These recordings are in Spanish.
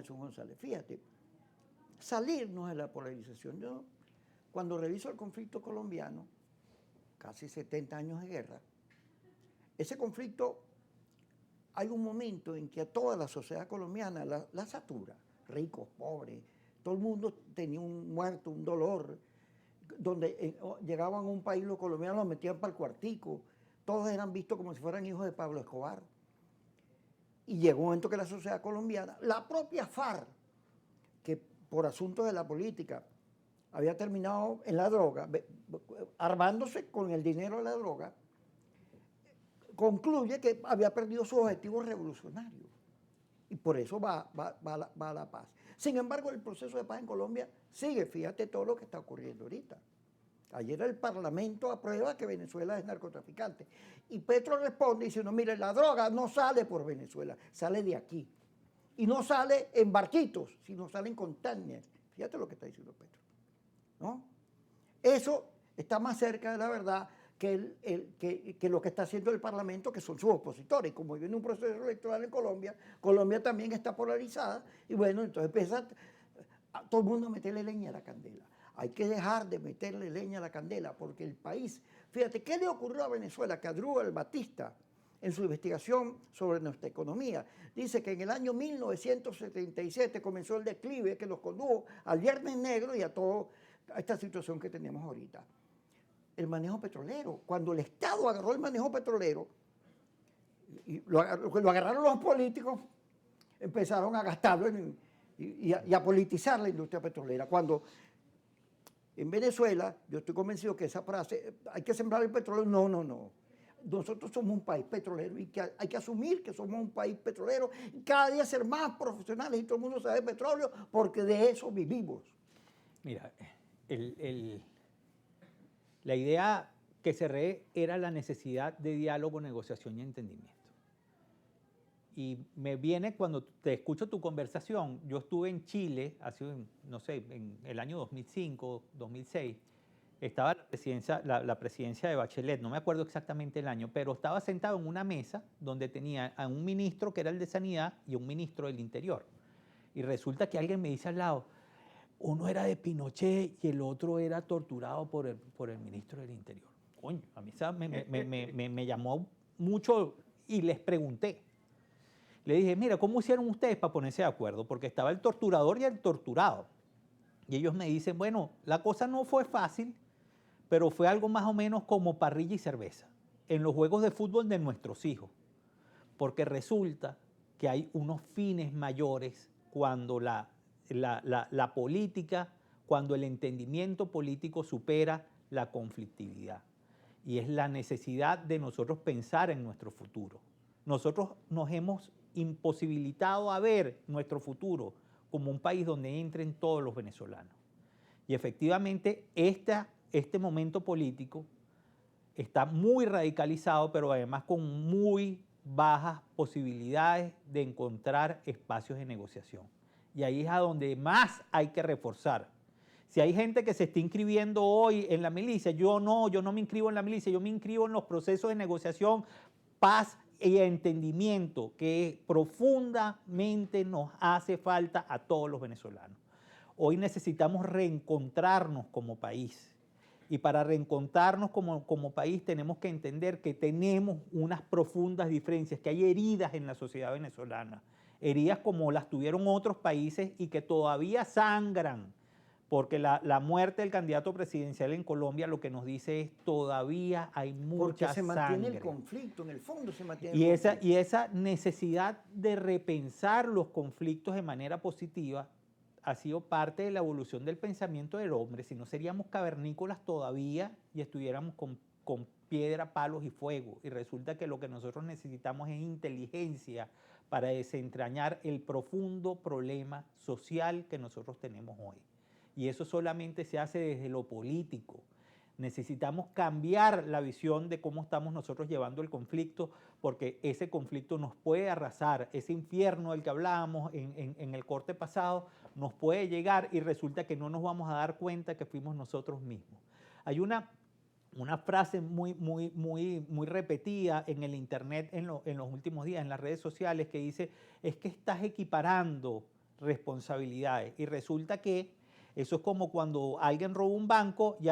Jesús González. Fíjate, salirnos de la polarización. Yo, cuando reviso el conflicto colombiano, casi 70 años de guerra, ese conflicto, hay un momento en que a toda la sociedad colombiana la satura, ricos, pobres, todo el mundo tenía un muerto, un dolor, donde llegaban a un país los colombianos los metían para el cuartico, todos eran vistos como si fueran hijos de Pablo Escobar. Y llegó un momento que la sociedad colombiana, la propia FARC, que por asuntos de la política había terminado en la droga, armándose con el dinero de la droga, concluye que había perdido su objetivo revolucionario. Y por eso va a la paz. Sin embargo, el proceso de paz en Colombia sigue. Fíjate todo lo que está ocurriendo ahorita. Ayer el Parlamento aprueba que Venezuela es narcotraficante. Y Petro responde diciendo, mire, la droga no sale por Venezuela, sale de aquí. Y no sale en barquitos, sino sale en containers. Fíjate lo que está diciendo Petro, ¿no? Eso está más cerca de la verdad que lo que está haciendo el Parlamento, que son sus opositores. Y como viene un proceso electoral en Colombia, Colombia también está polarizada, y bueno, entonces empieza a todo el mundo a meterle leña a la candela. Hay que dejar de meterle leña a la candela, porque el país, fíjate, ¿qué le ocurrió a Venezuela? Que Adrúbal Batista, en su investigación sobre nuestra economía, dice que en el año 1977 comenzó el declive que nos condujo al Viernes Negro y a toda esta situación que tenemos ahorita. El manejo petrolero. Cuando el Estado agarró el manejo petrolero, y lo agarraron los políticos, empezaron a gastarlo y a politizar la industria petrolera. Cuando en Venezuela, yo estoy convencido que esa frase, hay que sembrar el petróleo, no. Nosotros somos un país petrolero y que hay que asumir que somos un país petrolero y cada día ser más profesionales y todo el mundo sabe de petróleo porque de eso vivimos. Mira, la idea que cerré era la necesidad de diálogo, negociación y entendimiento. Y me viene cuando te escucho tu conversación. Yo estuve en Chile hace, no sé, en el año 2005, 2006. Estaba la presidencia de Bachelet, no me acuerdo exactamente el año, pero estaba sentado en una mesa donde tenía a un ministro que era el de Sanidad y un ministro del Interior. Y resulta que alguien me dice al lado, uno era de Pinochet y el otro era torturado por el ministro del Interior. Coño, a mí me llamó mucho y les pregunté. Le dije, mira, ¿cómo hicieron ustedes para ponerse de acuerdo? Porque estaba el torturador y el torturado. Y ellos me dicen, bueno, la cosa no fue fácil, pero fue algo más o menos como parrilla y cerveza en los juegos de fútbol de nuestros hijos. Porque resulta que hay unos fines mayores cuando la política, cuando el entendimiento político supera la conflictividad. Y es la necesidad de nosotros pensar en nuestro futuro. Nosotros nos hemos imposibilitado a ver nuestro futuro como un país donde entren todos los venezolanos. Y efectivamente este momento político está muy radicalizado, pero además con muy bajas posibilidades de encontrar espacios de negociación. Y ahí es a donde más hay que reforzar. Si hay gente que se está inscribiendo hoy en la milicia, yo no me inscribo en la milicia, yo me inscribo en los procesos de negociación, paz y entendimiento que profundamente nos hace falta a todos los venezolanos. Hoy necesitamos reencontrarnos como país. Y para reencontrarnos como país tenemos que entender que tenemos unas profundas diferencias, que hay heridas en la sociedad venezolana, heridas como las tuvieron otros países y que todavía sangran, porque la muerte del candidato presidencial en Colombia lo que nos dice es todavía hay mucha porque se mantiene sangre. el conflicto, en el fondo se mantiene el conflicto. Y esa necesidad de repensar los conflictos de manera positiva ha sido parte de la evolución del pensamiento del hombre, si no seríamos cavernícolas todavía y estuviéramos con piedra, palos y fuego. Y resulta que lo que nosotros necesitamos es inteligencia para desentrañar el profundo problema social que nosotros tenemos hoy. Y eso solamente se hace desde lo político. Necesitamos cambiar la visión de cómo estamos nosotros llevando el conflicto, porque ese conflicto nos puede arrasar, ese infierno del que hablábamos en el corte pasado nos puede llegar y resulta que no nos vamos a dar cuenta que fuimos nosotros mismos. Hay una frase muy repetida en el internet en los últimos días, en las redes sociales, que dice, es que estás equiparando responsabilidades. Y resulta que eso es como cuando alguien roba un banco y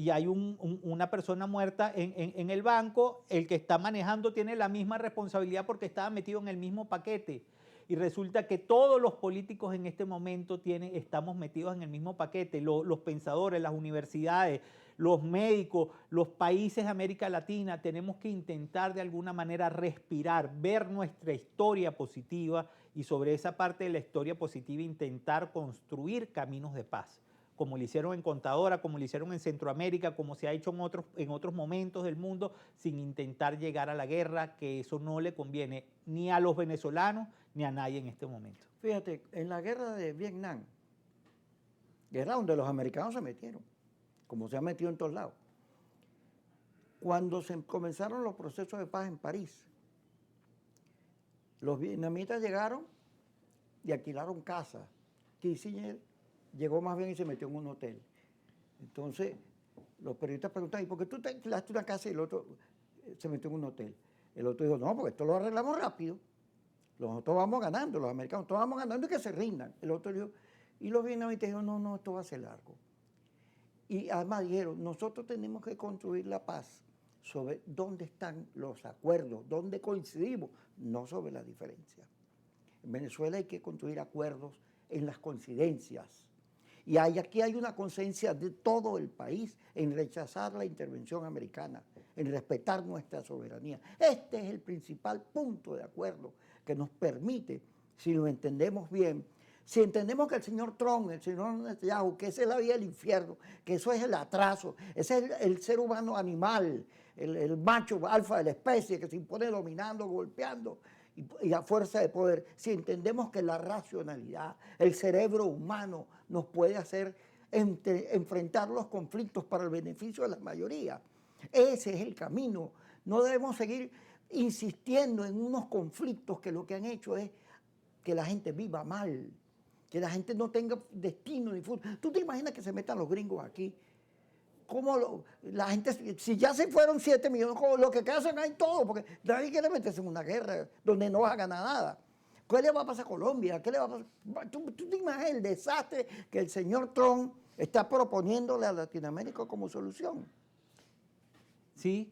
hay una persona muerta en el banco, el que está manejando tiene la misma responsabilidad porque estaba metido en el mismo paquete. Y resulta que todos los políticos en este momento estamos metidos en el mismo paquete, los pensadores, las universidades, los médicos, los países de América Latina, tenemos que intentar de alguna manera respirar, ver nuestra historia positiva y sobre esa parte de la historia positiva intentar construir caminos de paz, como lo hicieron en Contadora, como lo hicieron en Centroamérica, como se ha hecho en otros momentos del mundo, sin intentar llegar a la guerra, que eso no le conviene ni a los venezolanos ni a nadie en este momento. Fíjate, en la guerra de Vietnam, guerra donde los americanos se metieron, como se han metido en todos lados, cuando se comenzaron los procesos de paz en París, los vietnamitas llegaron y alquilaron casas. Kissinger llegó más bien y se metió en un hotel. Entonces, los periodistas preguntan, ¿y por qué tú te alquilaste una casa y el otro se metió en un hotel? El otro dijo, no, porque esto lo arreglamos rápido. Nosotros vamos ganando, los americanos, todos vamos ganando y que se rindan. El otro dijo, y los vietnamitas dijeron, no, no, esto va a ser largo. Y además dijeron, nosotros tenemos que construir la paz sobre dónde están los acuerdos, dónde coincidimos, no sobre las diferencias. En Venezuela hay que construir acuerdos en las coincidencias. Y aquí hay una conciencia de todo el país en rechazar la intervención americana, en respetar nuestra soberanía. Este es el principal punto de acuerdo que nos permite, si lo entendemos bien, si entendemos que el señor Trump, el señor Netanyahu, que esa es la vía del infierno, que eso es el atraso, ese es el ser humano animal, el macho alfa de la especie que se impone dominando, golpeando, y a fuerza de poder, si entendemos que la racionalidad, el cerebro humano nos puede hacer enfrentar los conflictos para el beneficio de la mayoría, ese es el camino. No debemos seguir insistiendo en unos conflictos que lo que han hecho es que la gente viva mal, que la gente no tenga destino ni futuro. ¿Tú te imaginas que se metan los gringos aquí? ¿Cómo la gente, si ya se fueron 7 millones, lo que hacen hay todo, porque nadie quiere meterse en una guerra donde no vas a ganar nada? ¿Qué le va a pasar a Colombia? ¿Qué le va a pasar? ¿Tú te imaginas el desastre que el señor Trump está proponiéndole a Latinoamérica como solución? Sí,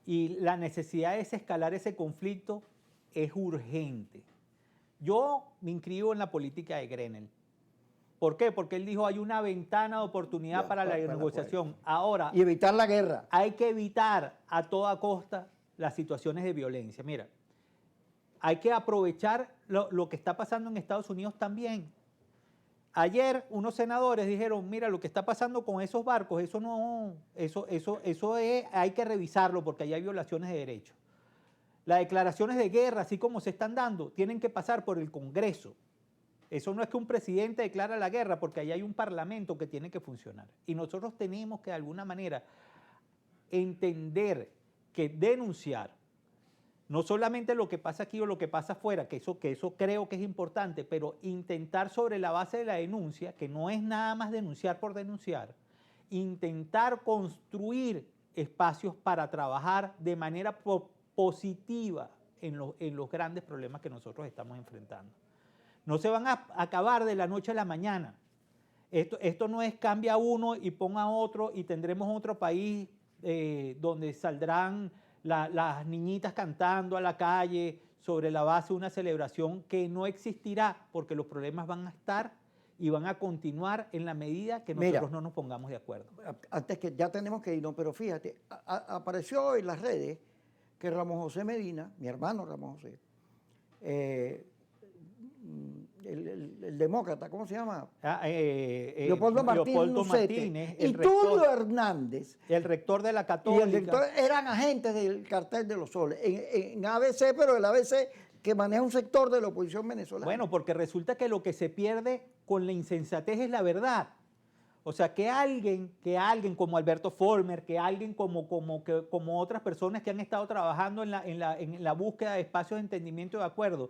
y la necesidad de desescalar ese conflicto es urgente. Yo me inscribo en la política de Grenell. ¿Por qué? Porque él dijo hay una ventana de oportunidad para la negociación. Ahora, y evitar la guerra. Hay que evitar a toda costa las situaciones de violencia. Mira, hay que aprovechar lo que está pasando en Estados Unidos también. Ayer unos senadores dijeron, mira, lo que está pasando con esos barcos, hay que revisarlo porque ahí hay violaciones de derechos. Las declaraciones de guerra, así como se están dando, tienen que pasar por el Congreso. Eso no es que un presidente declara la guerra, porque ahí hay un parlamento que tiene que funcionar. Y nosotros tenemos que de alguna manera entender que denunciar, no solamente lo que pasa aquí o lo que pasa afuera, que eso creo que es importante, pero intentar sobre la base de la denuncia, que no es nada más denunciar por denunciar, intentar construir espacios para trabajar de manera positiva en los grandes problemas que nosotros estamos enfrentando. No se van a acabar de la noche a la mañana. Esto no es cambia uno y ponga otro y tendremos otro país donde saldrán las niñitas cantando a la calle sobre la base de una celebración que no existirá porque los problemas van a estar y van a continuar en la medida que nosotros no nos pongamos de acuerdo. Antes que ya tenemos que irnos, pero fíjate, apareció en las redes que Ramón José Medina, mi hermano Ramón José, el demócrata, ¿cómo se llama? Leopoldo Martínez y Tulio Hernández. El rector de la Católica. Y el rector eran agentes del cartel de los soles, en ABC, pero el ABC que maneja un sector de la oposición venezolana. Bueno, porque resulta que lo que se pierde con la insensatez es la verdad. O sea, que alguien como Alberto Folmer, que alguien como otras personas que han estado trabajando en la búsqueda de espacios de entendimiento y de acuerdo,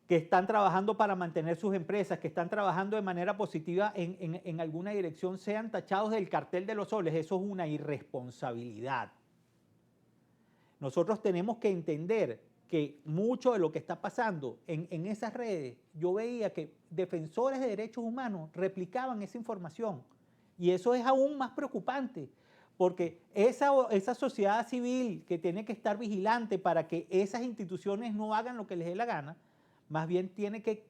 que están trabajando para mantener sus empresas, que están trabajando de manera positiva en alguna dirección, sean tachados del cartel de los soles. Eso es una irresponsabilidad. Nosotros tenemos que entender que mucho de lo que está pasando en esas redes, yo veía que defensores de derechos humanos replicaban esa información. Y eso es aún más preocupante, porque esa sociedad civil que tiene que estar vigilante para que esas instituciones no hagan lo que les dé la gana, más bien tiene que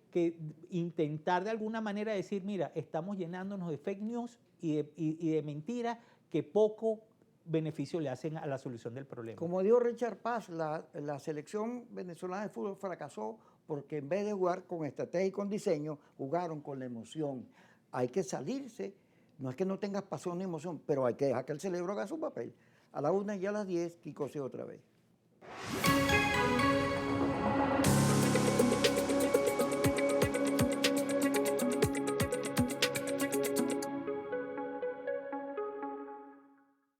intentar de alguna manera decir, mira, estamos llenándonos de fake news y de mentiras que poco beneficio le hacen a la solución del problema. Como dijo Richard Paz, la selección venezolana de fútbol fracasó porque en vez de jugar con estrategia y con diseño, jugaron con la emoción. Hay que salirse, no es que no tengas pasión ni emoción, pero hay que dejar que el cerebro haga su papel. A la 1 y a las 10, Kiko se otra vez.